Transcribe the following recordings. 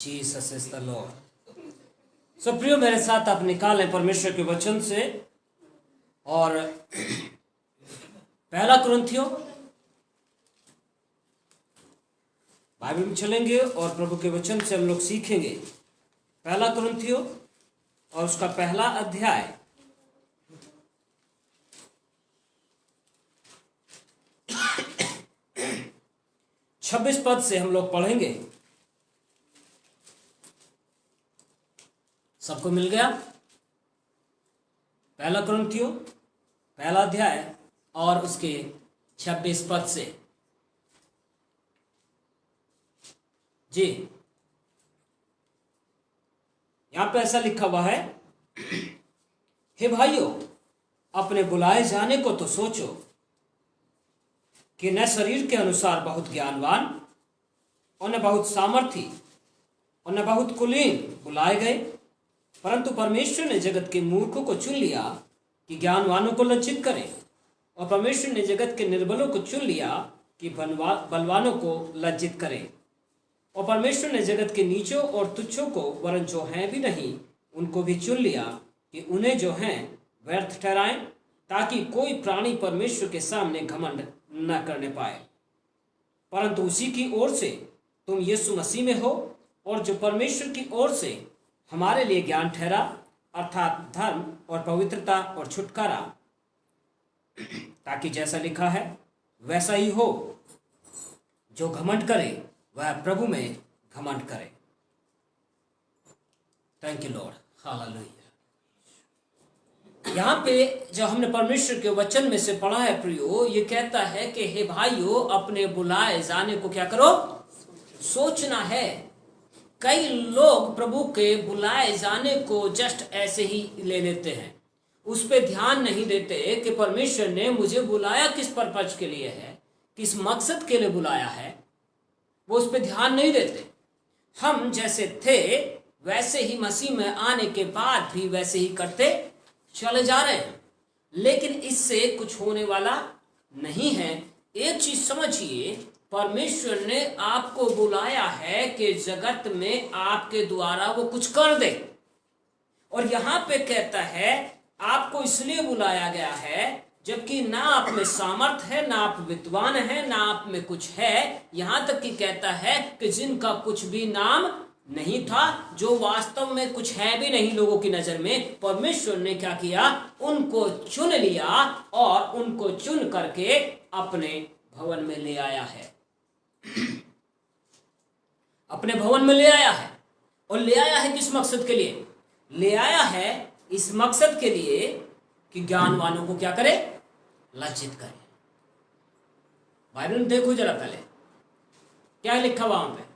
Jesus is the Lord. So प्रियो, मेरे साथ आप निकालें परमेश्वर के वचन से और पहला कुरिन्थियों बाइबल में चलेंगे और प्रभु के वचन से हम लोग सीखेंगे। पहला कुरिन्थियों और उसका पहला अध्याय 26 पद से हम लोग पढ़ेंगे। सबको मिल गया? पहला कुरिन्थियों पहला अध्याय और उसके 26 पद से। जी, यहां पे ऐसा लिखा हुआ है, हे भाइयों, अपने बुलाए जाने को तो सोचो कि न शरीर के अनुसार बहुत ज्ञानवान और न बहुत सामर्थी और न बहुत कुलीन बुलाए गए, परंतु परमेश्वर ने जगत के मूर्खों को चुन लिया कि ज्ञानवानों को लज्जित करे, और परमेश्वर ने जगत के निर्बलों को चुन लिया कि बलवानों को लज्जित करे, और परमेश्वर ने जगत के नीचों और तुच्छों को वरन जो हैं भी नहीं उनको भी चुन लिया कि उन्हें जो हैं व्यर्थ ठहराएं, ताकि कोई प्राणी परमेश्वर के सामने घमंड न करने पाए। परंतु उसी की ओर से तुम यीशु मसीह में हो, और जो परमेश्वर की ओर से हमारे लिए ज्ञान ठहरा, अर्थात धर्म और पवित्रता और छुटकारा, ताकि जैसा लिखा है वैसा ही हो, जो घमंड करे वह प्रभु में घमंड करे। Thank you Lord, hallelujah. यहाँ पे जो हमने परमेश्वर के वचन में से पढ़ा है प्रियो, ये कहता है कि हे भाइयों, अपने बुलाए जाने को क्या करो? सोचना है। कई लोग प्रभु के बुलाए जाने को जस्ट ऐसे ही ले लेते हैं, उस पर ध्यान नहीं देते कि परमेश्वर ने मुझे बुलाया किस पर्पज के लिए है, किस मकसद के लिए बुलाया है, वो उस पर ध्यान नहीं देते। हम जैसे थे वैसे ही मसीह में आने के बाद भी वैसे ही करते चले जा रहे हैं, लेकिन इससे कुछ होने वाला नहीं है। एक चीज समझिए, परमेश्वर ने आपको बुलाया है कि जगत में आपके द्वारा वो कुछ कर दे, और यहां पे कहता है आपको इसलिए बुलाया गया है जबकि ना आप में सामर्थ है, ना आप विद्वान है, ना आप में कुछ है। यहां तक कि कहता है कि जिनका कुछ भी नाम नहीं था, जो वास्तव में कुछ है भी नहीं लोगों की नजर में, परमेश्वर ने क्या किया? उनको चुन लिया और उनको चुन करके अपने भवन में ले आया है। अपने भवन में ले आया है, और ले आया है किस मकसद के लिए? ले आया है इस मकसद के लिए कि ज्ञानवानों को क्या करे? लज्जित करे। बाइबल में देखो जरा पहले क्या लिखा हुआ वहां पे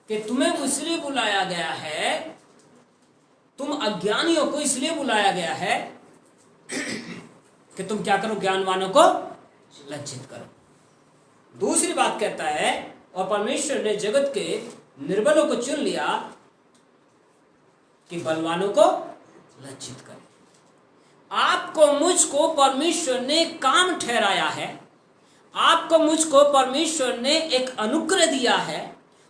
कि तुम्हें इसलिए बुलाया गया है, तुम अज्ञानियों को इसलिए बुलाया गया है कि तुम क्या करो? ज्ञानवानों को लज्जित करो। दूसरी बात कहता है, और परमेश्वर ने जगत के निर्बलों को चुन लिया कि बलवानों को लज्जित करे। आपको मुझको परमेश्वर ने काम ठहराया है, आपको मुझको परमेश्वर ने एक अनुग्रह दिया है,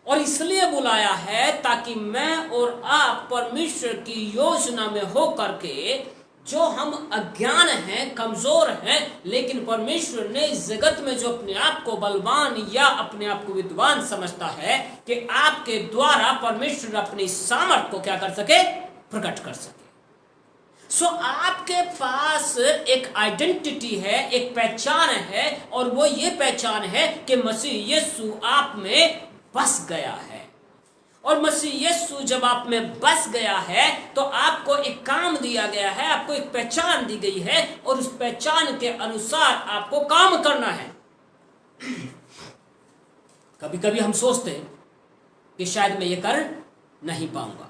और इसलिए बुलाया है ताकि मैं और आप परमेश्वर की योजना में हो करके, जो हम अज्ञान हैं, कमजोर हैं, लेकिन परमेश्वर ने इस जगत में जो अपने आप को बलवान या अपने आप को विद्वान समझता है, कि आपके द्वारा परमेश्वर अपनी सामर्थ को क्या कर सके? प्रकट कर सके। सो आपके पास एक आइडेंटिटी है, एक पहचान है, और वो ये पहचान है कि मसीह यीशु आप में बस गया है। और मसीह यीशु जब आप में बस गया है तो आपको एक काम दिया गया है, आपको एक पहचान दी गई है, और उस पहचान के अनुसार आपको काम करना है। कभी कभी हम सोचते हैं कि शायद मैं ये कर नहीं पाऊंगा,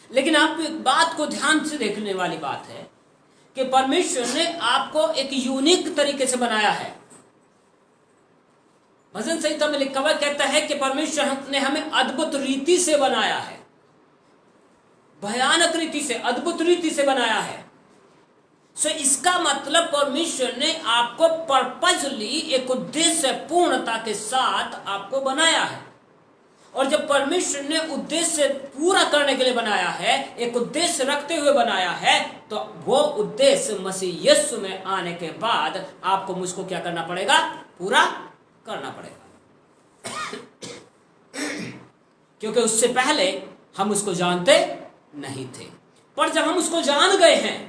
लेकिन आप एक बात को ध्यान से देखने वाली बात है कि परमेश्वर ने आपको एक यूनिक तरीके से बनाया है। भजन संहिता में लिखा हुआ कहता है कि परमेश्वर ने हमें अद्भुत रीति से बनाया है, भयानक रीति से, अद्भुत रीति से बनाया है। सो इसका मतलब परमेश्वर ने आपको पर्पजली, एक उद्देश्य पूर्णता के साथ आपको बनाया है। और जब परमेश्वर ने उद्देश्य पूरा करने के लिए बनाया है, एक उद्देश्य रखते हुए बनाया है, तो वो उद्देश्य मसीह यीशु में आने के बाद आपको मुझको क्या करना पड़ेगा? पूरा करना पड़ेगा। क्योंकि उससे पहले हम उसको जानते नहीं थे, पर जब हम उसको जान गए हैं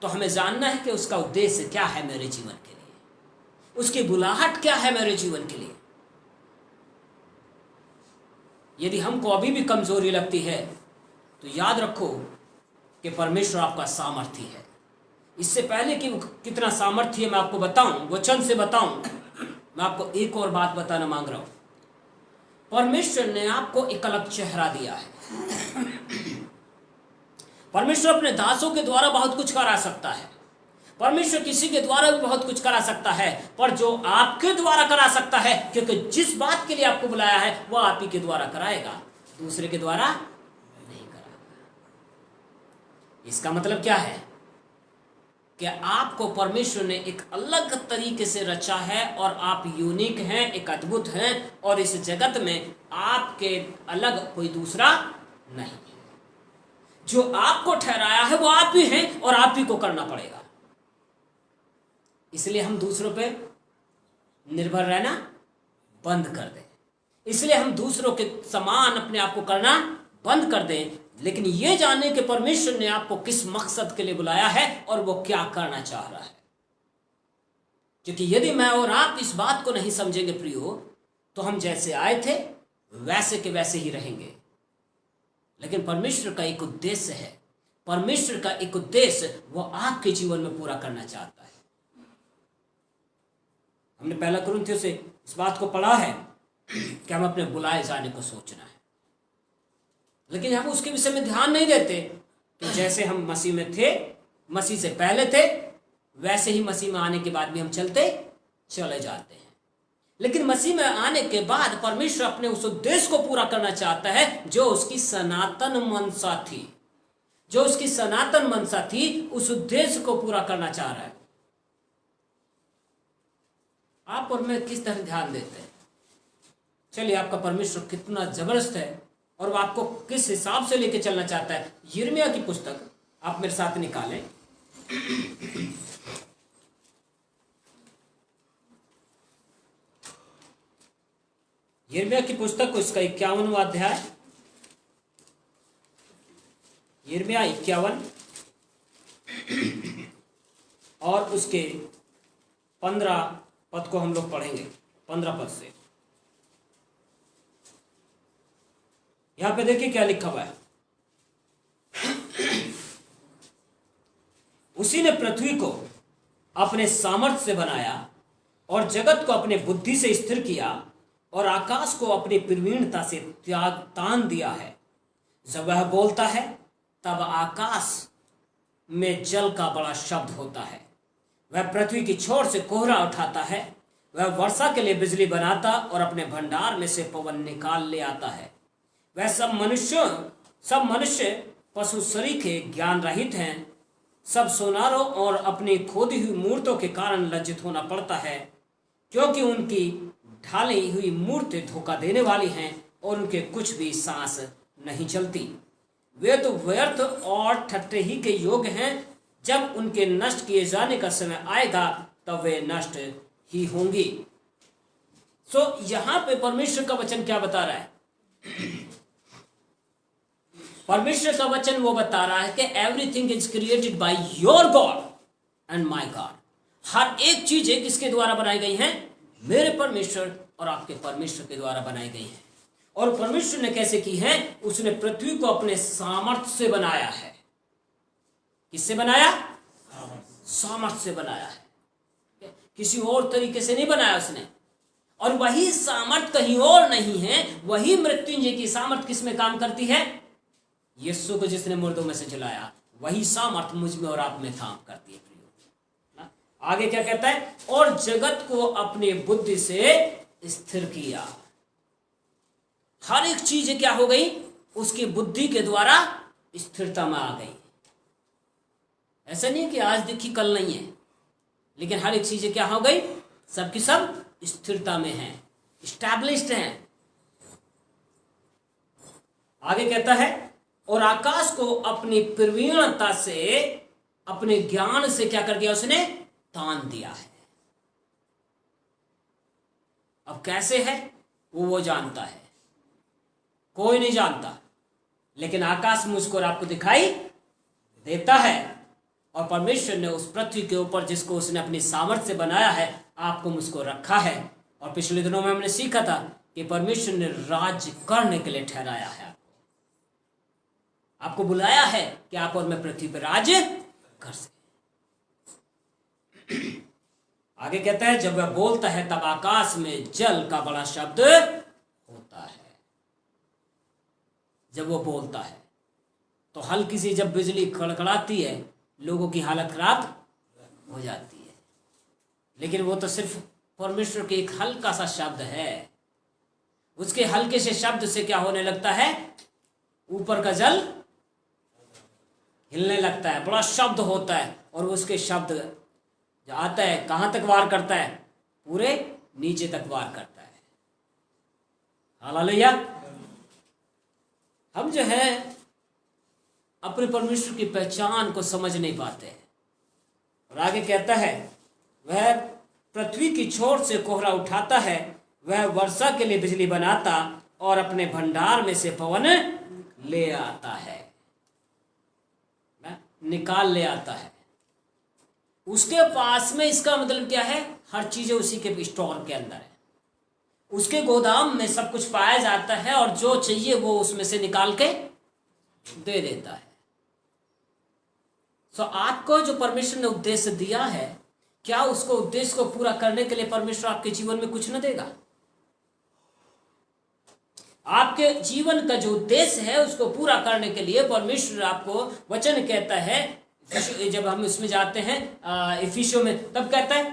तो हमें जानना है कि उसका उद्देश्य क्या है मेरे जीवन के लिए, उसकी बुलाहट क्या है मेरे जीवन के लिए। यदि हमको अभी भी कमजोरी लगती है तो याद रखो कि परमेश्वर आपका सामर्थ्य है। इससे पहले कि कितना सामर्थ्य है मैं आपको बताऊं, वचन से बताऊं, मैं आपको एक और बात बताना मांग रहा हूं। परमेश्वर ने आपको एक अलग चेहरा दिया है। परमेश्वर अपने दासों के द्वारा बहुत कुछ करा सकता है, परमेश्वर किसी के द्वारा भी बहुत कुछ करा सकता है, पर जो आपके द्वारा करा सकता है, क्योंकि जिस बात के लिए आपको बुलाया है वह आप ही के द्वारा कराएगा, दूसरे के द्वारा नहीं कराएगा। इसका मतलब क्या है कि आपको परमेश्वर ने एक अलग तरीके से रचा है और आप यूनिक हैं, एक अद्भुत हैं, और इस जगत में आपके अलग कोई दूसरा नहीं है। जो आपको ठहराया है वो आप ही हैं और आप ही को करना पड़ेगा। इसलिए हम दूसरों पे निर्भर रहना बंद कर दें, इसलिए हम दूसरों के समान अपने आप को करना बंद कर दें, लेकिन ये जानने कि परमेश्वर ने आपको किस मकसद के लिए बुलाया है और वो क्या करना चाह रहा है। क्योंकि यदि मैं और आप इस बात को नहीं समझेंगे प्रियो, तो हम जैसे आए थे वैसे के वैसे ही रहेंगे। लेकिन परमेश्वर का एक उद्देश्य है, परमेश्वर का एक उद्देश्य वो आपके जीवन में पूरा करना चाहता है। हमने पहला कुरिन्थियों से इस बात को पढ़ा है कि हम अपने बुलाए जाने को सोचना है, लेकिन हम उसके विषय में ध्यान नहीं देते। तो जैसे हम मसीह में थे, मसीह से पहले थे, वैसे ही मसीह में आने के बाद भी हम चलते चले जाते हैं। लेकिन मसीह में आने के बाद परमेश्वर अपने उस उद्देश्य को पूरा करना चाहता है जो उसकी सनातन मनसा थी, जो उसकी सनातन मनसा थी, उस उद्देश्य को पूरा करना चाह रहा है। आप और मैं किस तरह ध्यान देते हैं? चलिए, आपका परमेश्वर कितना जबरदस्त है और वो आपको किस हिसाब से लेके चलना चाहता है। यिर्मयाह की पुस्तक आप मेरे साथ निकालें। यिर्मयाह की पुस्तक को इसका 51वां अध्याय, यिर्मयाह 51 और उसके 15 पद को हम लोग पढ़ेंगे। 15 पद से यहां पे देखिए क्या लिखा हुआ है। उसी ने पृथ्वी को अपने सामर्थ्य से बनाया और जगत को अपने बुद्धि से स्थिर किया और आकाश को अपनी प्रवीणता से तान दिया है। जब वह बोलता है तब आकाश में जल का बड़ा शब्द होता है। वह पृथ्वी की छोर से कोहरा उठाता है। वह वर्षा के लिए बिजली बनाता और अपने भंडार में से पवन निकाल ले आता है। वह सब मनुष्य पशु सरीखे ज्ञान रहित हैं। सब सोनारों और अपनी खोदी हुई मूर्तों के कारण लज्जित होना पड़ता है, क्योंकि उनकी ढाली हुई मूर्तें धोखा देने वाली हैं और उनके कुछ भी सांस नहीं चलती। वे तो व्यर्थ और ठट्ठे ही के योग्य हैं। जब उनके नष्ट किए जाने का समय आएगा तब वे नष्ट ही होंगी। यहां पे परमेश्वर का वचन क्या बता रहा है? परमेश्वर का वचन वो बता रहा है कि everything is created by your God and my God. हर एक चीज किसके द्वारा बनाई गई है? मेरे परमेश्वर और आपके परमेश्वर के द्वारा बनाई गई है। और परमेश्वर ने कैसे की है? उसने पृथ्वी को अपने सामर्थ्य से बनाया है। किससे बनाया? सामर्थ्य से बनाया है, किसी और तरीके से नहीं बनाया उसने। और वही सामर्थ्य कहीं और नहीं है। वही मृत्युंजय की सामर्थ्य किसमें काम करती है? यीशु को जिसने मुर्दों में से जलाया, वही सामर्थ्य मुझ में और आप में काम करती है। आगे क्या कहता है? और जगत को अपनी बुद्धि से स्थिर किया। हर एक चीज क्या हो गई? उसकी बुद्धि के द्वारा स्थिरता में आ गई। ऐसा नहीं कि आज दिखी कल नहीं है, लेकिन हर एक चीज क्या हो गई? सबकी सब स्थिरता में है, स्टैब्लिश्ड हैं, आगे कहता है, और आकाश को अपनी प्रवीणता से, अपने ज्ञान से क्या कर दिया उसने, तान दिया है। अब कैसे है वो जानता है, कोई नहीं जानता, लेकिन आकाश मुझको और आपको दिखाई देता है। और परमेश्वर ने उस पृथ्वी के ऊपर, जिसको उसने अपनी सामर्थ्य से बनाया है, आपको मुझको रखा है। और पिछले दिनों में हमने सीखा था कि परमेश्वर ने राज्य करने के लिए ठहराया है, आपको बुलाया है कि आप और मैं पृथ्वी पर राज्य कर सके। आगे कहता है, जब वह बोलता है तब आकाश में जल का बड़ा शब्द होता है। जब वो बोलता है तो हल्की सी जब बिजली कड़कड़ाती है, लोगों की हालत खराब हो जाती है, लेकिन वो तो सिर्फ परमेश्वर के एक हल्का सा शब्द है। उसके हल्के से शब्द से क्या होने लगता है, ऊपर का जल हिलने लगता है, बड़ा शब्द होता है। और उसके शब्द जो आता है कहां तक वार करता है, पूरे नीचे तक वार करता है। हालेलुया। हम जो है अपने परमेश्वर की पहचान को समझ नहीं पाते हैं। और आगे कहता है, वह पृथ्वी की छोर से कोहरा उठाता है, वह वर्षा के लिए बिजली बनाता और अपने भंडार में से पवन ले आता है, निकाल ले आता है। उसके पास में, इसका मतलब क्या है, हर चीजें उसी के स्टोर के अंदर है, उसके गोदाम में सब कुछ पाया जाता है, और जो चाहिए वो उसमें से निकाल के दे देता है। तो आपको जो परमेश्वर ने उद्देश्य दिया है, क्या उसको उद्देश्य को पूरा करने के लिए परमेश्वर आपके जीवन में कुछ न देगा? आपके जीवन का जो उद्देश्य है उसको पूरा करने के लिए परमेश्वर आपको, वचन कहता है, जब हम उसमें जाते हैं इफिसियों में, तब कहता है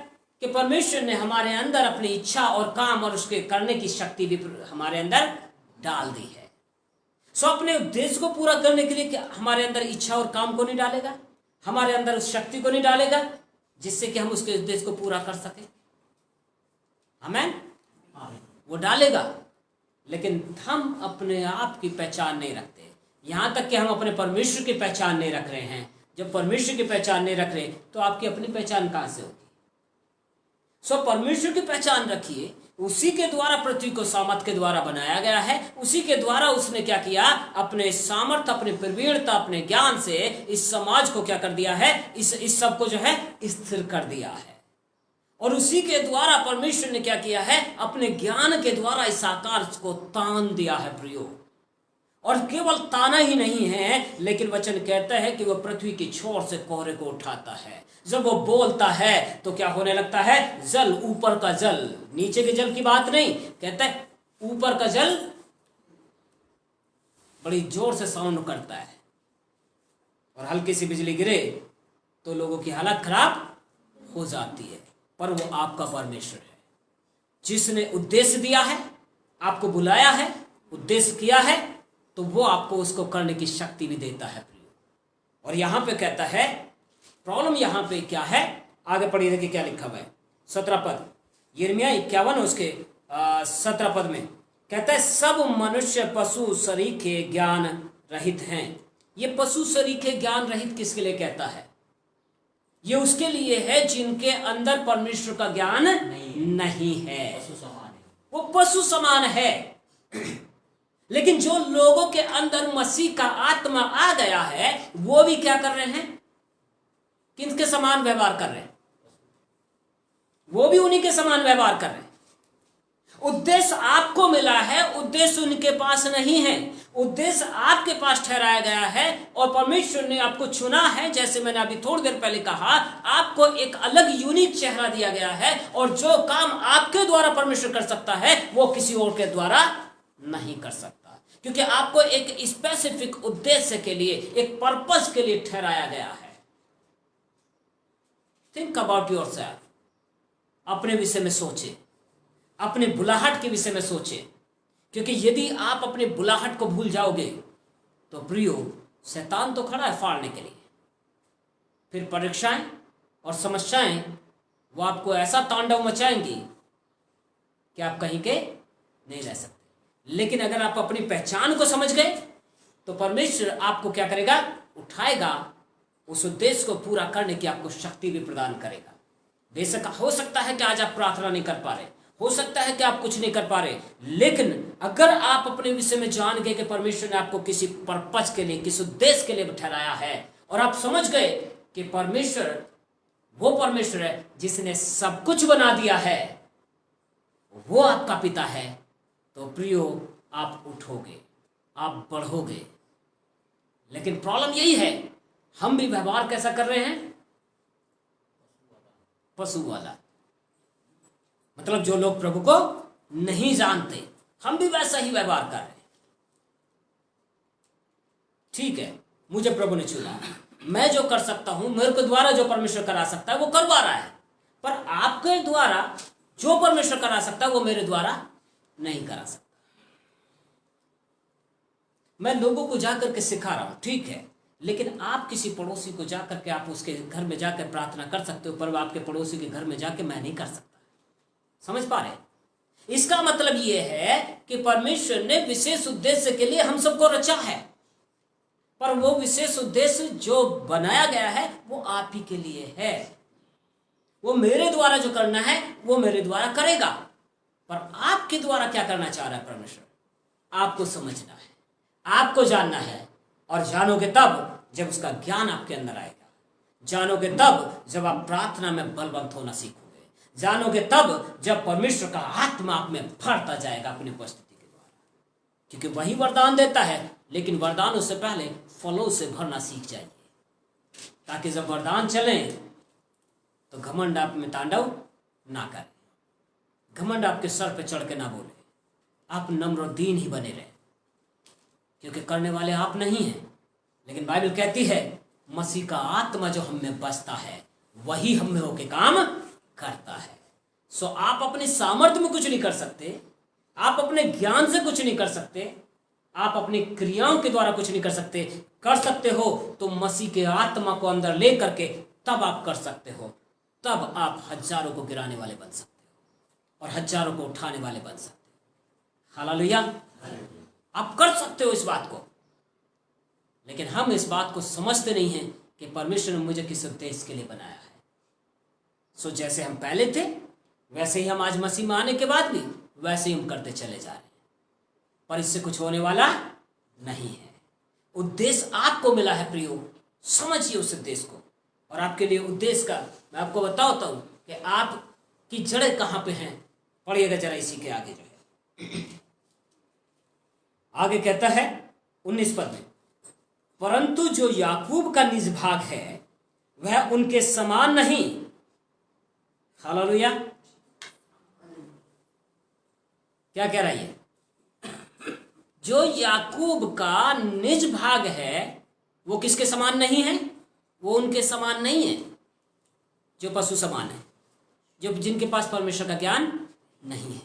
कि परमेश्वर ने हमारे अंदर अपनी इच्छा और काम और उसके करने की शक्ति भी हमारे अंदर डाल दी है। सो अपने उद्देश्य को पूरा करने के लिए क्या हमारे अंदर इच्छा और काम को नहीं डालेगा, हमारे अंदर उस शक्ति को नहीं डालेगा जिससे कि हम उसके उद्देश्य को पूरा कर सके? आमीन। वो डालेगा, लेकिन हम अपने आप की पहचान नहीं रखते। यहां तक कि हम अपने परमेश्वर की पहचान नहीं रख रहे हैं। जब परमेश्वर की पहचान नहीं रख रहे तो आपकी अपनी पहचान कहां से होगी? सो परमेश्वर की पहचान रखिए। उसी के द्वारा पृथ्वी को सामर्थ के द्वारा बनाया गया है। उसी के द्वारा उसने क्या किया, अपने सामर्थ, अपने प्रवीणता, अपने ज्ञान से इस समाज को क्या कर दिया है, इस सब को जो है स्थिर कर दिया है। और उसी के द्वारा परमेश्वर ने क्या किया है, अपने ज्ञान के द्वारा इस आकाश को तान दिया है प्रियो। और केवल ताना ही नहीं है, लेकिन वचन कहता है कि वह पृथ्वी की छोर से कोहरे को उठाता है। जब वो बोलता है तो क्या होने लगता है, जल, ऊपर का जल, नीचे के जल की बात नहीं, कहता है ऊपर का जल बड़ी जोर से साउंड करता है, और हल्की सी बिजली गिरे तो लोगों की हालत खराब हो जाती है। पर वो आपका परमेश्वर है जिसने उद्देश्य दिया है, आपको बुलाया है, उद्देश्य किया है, तो वो आपको उसको करने की शक्ति भी देता है प्रियो। और यहां पे कहता है, प्रॉब्लम यहां पे क्या है, आगे पढ़िए देखिए क्या लिखा हुआ है 17 पद, यिर्मयाह 51 उसके 17 पद में कहता है, सब मनुष्य पशु सरीखे ज्ञान रहित हैं। ये पशु सरीखे ज्ञान रहित किसके लिए कहता है? ये उसके लिए है जिनके अंदर परमेश्वर का ज्ञान नहीं है। वो पशु समान है। लेकिन जो लोगों के अंदर मसीह का आत्मा आ गया है, वो भी क्या कर रहे हैं, किनके समान व्यवहार कर रहे हैं? वो भी उन्हीं के समान व्यवहार कर रहे हैं। उद्देश्य आपको मिला है, उद्देश्य उनके पास नहीं है। उद्देश्य आपके पास ठहराया गया है, और परमेश्वर ने आपको चुना है। जैसे मैंने अभी थोड़ी देर पहले कहा, आपको एक अलग यूनिक चेहरा दिया गया है, और जो काम आपके द्वारा परमेश्वर कर सकता है वो किसी और के द्वारा नहीं कर सकता, क्योंकि आपको एक स्पेसिफिक उद्देश्य के लिए, एक पर्पस के लिए ठहराया गया है। Think about yourself. अपने विषय में सोचे, अपने बुलाहट के विषय में सोचे, क्योंकि यदि आप अपने बुलाहट को भूल जाओगे तो प्रियो, शैतान तो खड़ा है फाड़ने के लिए। फिर परीक्षाएं और समस्याएं वो आपको ऐसा तांडव मचाएंगी कि आप कहीं के नहीं रह सकते। लेकिन अगर आप अपनी पहचान को समझ गए तो परमेश्वर आपको क्या करेगा, उठाएगा, उस उद्देश्य को पूरा करने की आपको शक्ति भी प्रदान करेगा। बेशक हो सकता है कि आज आप प्रार्थना नहीं कर पा रहे, हो सकता है कि आप कुछ नहीं कर पा रहे, लेकिन अगर आप अपने विषय में जान गए कि परमेश्वर ने आपको किसी पर्पज के लिए, किसी उद्देश्य के लिए ठहराया है, और आप समझ गए कि परमेश्वर वो परमेश्वर है जिसने सब कुछ बना दिया है, वो आपका पिता है, तो प्रियो आप उठोगे, आप बढ़ोगे। लेकिन प्रॉब्लम यही है, हम भी व्यवहार कैसा कर रहे हैं, पशु वाला। मतलब जो लोग प्रभु को नहीं जानते, हम भी वैसा ही व्यवहार कर रहे हैं। ठीक है, मुझे प्रभु ने चुना, मैं जो कर सकता हूं, मेरे को द्वारा जो परमेश्वर करा सकता है वो करवा रहा है, पर आपके द्वारा जो परमेश्वर करा सकता है वो मेरे द्वारा नहीं करा सकता। मैं लोगों को जाकर के सिखा रहा हूं, ठीक है, लेकिन आप किसी पड़ोसी को जाकर के, आप उसके घर में जाकर प्रार्थना कर सकते हो, पर आपके पड़ोसी के घर में जाके मैं नहीं कर सकता। समझ पा रहे? इसका मतलब यह है कि परमेश्वर ने विशेष उद्देश्य के लिए हम सबको रचा है, पर वो विशेष उद्देश्य जो बनाया गया है वो आप ही के लिए है। वो मेरे द्वारा जो करना है वो मेरे द्वारा करेगा, पर आपके द्वारा क्या करना चाह रहा है परमेश्वर, आपको समझना है, आपको जानना है, और जानोगे तब जब उसका ज्ञान आपके अंदर आएगा, जानोगे तब जब आप प्रार्थना में बलवंत होना सीखोगे, जानोगे तब जब परमेश्वर का आत्मा आप में भरता जाएगा अपनी उपस्थिति के द्वारा, क्योंकि वही वरदान देता है, लेकिन वरदानों से पहले फलों से भरना सीख जाइए, ताकि जब वरदान चले तो घमंड आप में तांडव ना करे, घमंड आपके सर पे चढ़ के ना बोले, आप नम्र और दीन ही बने रहे, क्योंकि करने वाले आप नहीं हैं, लेकिन बाइबल कहती है मसीह का आत्मा जो हम में बसता है वही हम में होके काम करता है। सो आप अपने सामर्थ्य में कुछ नहीं कर सकते, आप अपने ज्ञान से कुछ नहीं कर सकते, आप अपनी क्रियाओं के द्वारा कुछ नहीं कर सकते। कर सकते हो तो मसीह के आत्मा को अंदर ले करके तब आप कर सकते हो, तब आप हजारों को गिराने वाले बन सकते हो और हजारों को उठाने वाले बन सकते हो। हालेलुया। आप कर सकते हो इस बात को, लेकिन हम इस बात को समझते नहीं हैं कि परमेश्वर ने मुझे किस उद्देश्य के लिए बनाया है। सो जैसे हम पहले थे वैसे ही हम आज मसीह में आने के बाद भी वैसे ही हम करते चले जा रहे हैं, पर इससे कुछ होने वाला नहीं है। उद्देश्य आपको मिला है प्रियो, समझिए उस उद्देश्य को। और आपके लिए उद्देश्य का मैं आपको बताता हूं कि आपकी जड़ें कहां पे हैं। पढ़िएगा जरा इसी के आगे, जो है आगे कहता है 19 पद में, परंतु जो याकूब का निज भाग है वह उनके समान नहीं। हालेलुया। क्या कह रहा है? जो याकूब का निज भाग है वो किसके समान नहीं है? वो उनके समान नहीं है जो पशु समान है, जो जिनके पास परमेश्वर का ज्ञान नहीं है,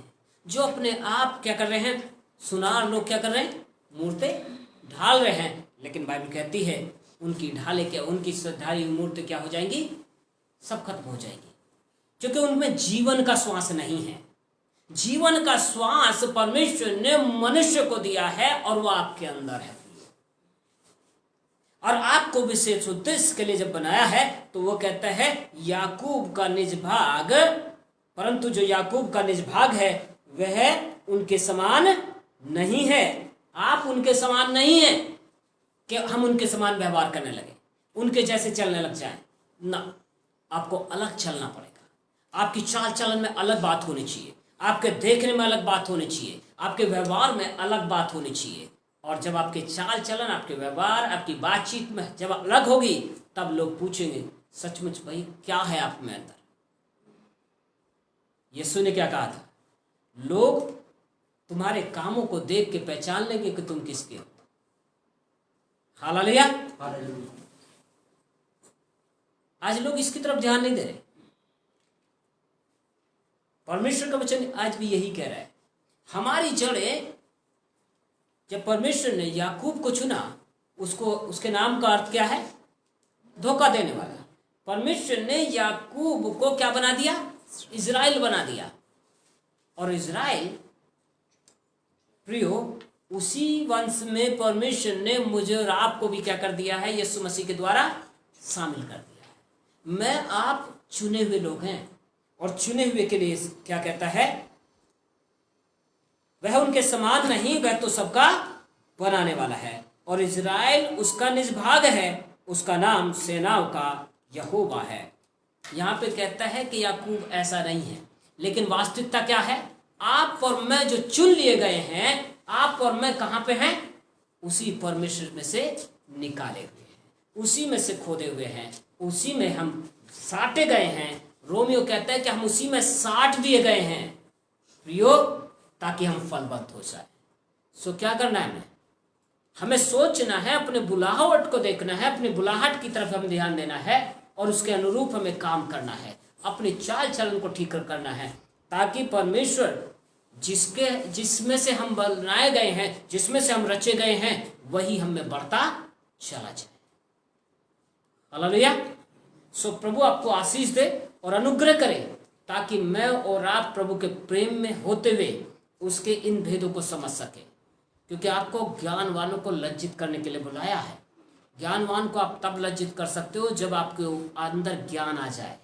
जो अपने आप क्या कर रहे हैं, सुनार लोग क्या कर रहे हैं, मूर्तें ढाल रहे हैं। लेकिन बाइबल कहती है उनकी ढाले क्या, उनकी ढाली मूर्तें क्या हो जाएंगी, सब खत्म हो जाएगी, क्योंकि उनमें जीवन का श्वास नहीं है। जीवन का श्वास परमेश्वर ने मनुष्य को दिया है और वो आपके अंदर है। और आपको विशेष उद्देश्य के लिए जब बनाया है तो वो कहता है याकूब का निज भाग, परंतु जो याकूब का निज भाग है वह उनके समान नहीं है। आप उनके समान नहीं है कि हम उनके समान व्यवहार करने लगे, उनके जैसे चलने लग जाएं ना। आपको अलग चलना पड़ेगा, आपकी चाल चलन में अलग बात होनी चाहिए, आपके देखने में अलग बात होनी चाहिए, आपके व्यवहार में अलग बात होनी चाहिए। और जब आपके चाल चलन, आपके व्यवहार, आपकी बातचीत में जब अलग होगी तब लोग पूछेंगे सचमुच भाई क्या है आप में अंदर। यीशु ने क्या कहा था, लोग तुम्हारे कामों को देख के पहचान लेंगे कि तुम किसके हो। हालेलुया। आज लोग इसकी तरफ ध्यान नहीं दे रहे। परमेश्वर का वचन आज भी यही कह रहा है, हमारी जड़ें, जब परमेश्वर ने याकूब को चुना, उसको, उसके नाम का अर्थ क्या है, धोखा देने वाला। परमेश्वर ने याकूब को क्या बना दिया, इजराइल बना दिया। और इजराइल प्रियो उसी वंश में परमेश्वर ने मुझे और आपको भी क्या कर दिया है, यीशु मसीह के द्वारा शामिल कर दिया है। मैं आप चुने हुए लोग हैं, और चुने हुए के लिए क्या कहता है, वह उनके समान नहीं, वह तो सबका बनाने वाला है, और इज़राइल उसका निज भाग है, उसका नाम सेनाओं का यहोवा है। यहाँ पे कहता है कि याकूब ऐसा नहीं है, लेकिन वास्तविकता क्या है, आप और मैं जो चुन लिए गए हैं, आप और मैं कहाँ पे हैं, उसी परमेश्वर में से निकाले हुए हैं, उसी में से खोदे हुए हैं, उसी में हम साटे गए हैं। रोमियो कहता है कि हम उसी में साट दिए गए हैं प्रियो, ताकि हम फलवंत हो जाए। सो क्या करना है, हमें सोचना है, अपने बुलाहट को देखना है, अपनी बुलाहट की तरफ हमें ध्यान देना है, और उसके अनुरूप हमें काम करना है, अपनी चाल चलन को ठीक करना है, ताकि परमेश्वर जिसमें से हम बनाए गए हैं, जिसमें से हम रचे गए हैं, वही हमें बढ़ता चला जाए। हालेलुया। सो प्रभु आपको आशीष दे और अनुग्रह करे, ताकि मैं और आप प्रभु के प्रेम में होते हुए उसके इन भेदों को समझ सके, क्योंकि आपको ज्ञानवानों को लज्जित करने के लिए बुलाया है। ज्ञानवान को आप तब लज्जित कर सकते हो जब आपके अंदर ज्ञान आ जाए,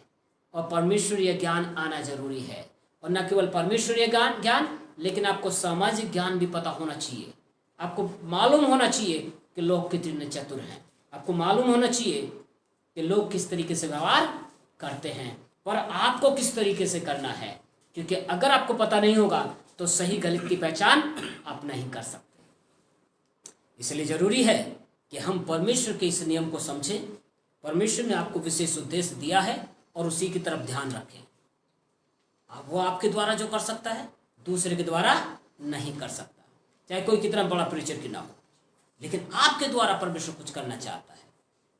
और परमेश्वरीय ज्ञान आना जरूरी है, और न केवल परमेश्वरीय ज्ञान, लेकिन आपको सामाजिक ज्ञान भी पता होना चाहिए। आपको मालूम होना चाहिए कि लोग कितने चतुर हैं, आपको मालूम होना चाहिए कि लोग किस तरीके से व्यवहार करते हैं, और आपको किस तरीके से करना है, क्योंकि अगर आपको पता नहीं होगा तो सही गलत की पहचान आप नहीं कर सकते। इसलिए जरूरी है कि हम परमेश्वर के इस नियम को समझें। परमेश्वर ने आपको विशेष उद्देश्य दिया है, और उसी की तरफ ध्यान रखें। अब वो आपके द्वारा जो कर सकता है, दूसरे के द्वारा नहीं कर सकता, चाहे कोई कितना बड़ा प्रीचर की ना हो, लेकिन आपके द्वारा परमेश्वर कुछ करना चाहता है।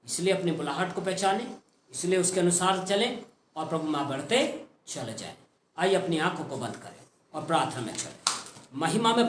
इसलिए अपनी बुलाहट को पहचानें, इसलिए उसके अनुसार चलें, और प्रभु माँ बढ़ते चले जाएं। आइए अपनी आंखों को बंद करें और प्रार्थना में चलें। महिमा में